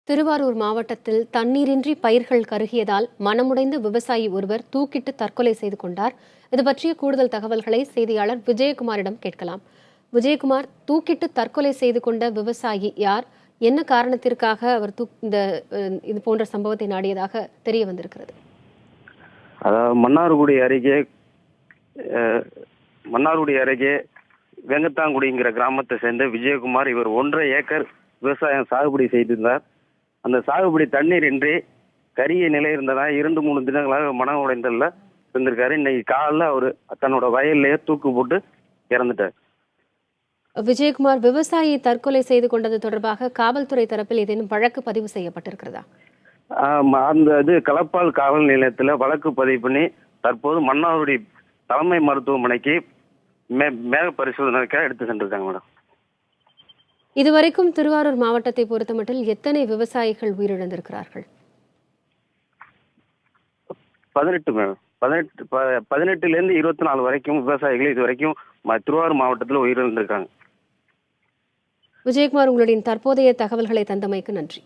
திருவாரூர் மாவட்டத்தில் தண்ணீரின்றி பயிர்கள் கருகியதால் மனமுடைந்த விவசாயி ஒருவர் தூக்கிட்டு தற்கொலை செய்து கொண்டார். இது பற்றிய கூடுதல் தகவல்களை செய்தியாளர் விஜயகுமாரிடம் கேட்கலாம். விஜயகுமார், தூக்கிட்டு தற்கொலை செய்து கொண்ட விவசாயி யார்? என்ன காரணத்திற்காக அவர் இது போன்ற சம்பவத்தை நாடியதாக தெரிய வந்திருக்கிறது? அதாவது மன்னார்குடி அருகே வெங்கத்தாங்குடிங்கிற கிராமத்தை சேர்ந்த விஜயகுமார். இவர் 1.5 ஏக்கர் விவசாயம் சாகுபடி செய்திருந்தார். அந்த சாகுபடி தண்ணீர் இன்றி கரிய நிலை இருந்ததா 2-3 தினங்களாக மன உடைந்தல்ல இருந்திருக்காரு. இன்னைக்கு காலைல அவரு தன்னோட வயல்லையே தூக்கு போட்டு இறந்துட்டார். விஜயகுமார், விவசாயி தற்கொலை செய்து கொண்டது தொடர்பாக காவல்துறை தரப்பில் ஏதேனும் வழக்கு பதிவு செய்யப்பட்டிருக்கிறதா? அந்த களப்பால் காவல் நிலையத்துல வழக்கு பதிவு பண்ணி தற்போது மன்னார்குடி தலைமை மருத்துவமனைக்கு மேக பரிசோதனைக்காக எடுத்து சென்றிருக்காங்க மேடம். இதுவரைக்கும் திருவாரூர் மாவட்டத்தை பொறுத்தமட்டில் எத்தனை விவசாயிகள் உயிரிழந்திருக்கிறார்கள்? 18 மேடம். 18லேருந்து 24 வரைக்கும் விவசாயிகள் இதுவரைக்கும் திருவாரூர் மாவட்டத்தில் உயிரிழந்திருக்காங்க. விஜயகுமார், உங்களுடைய தற்போதைய தகவல்களை தந்தமைக்கு நன்றி.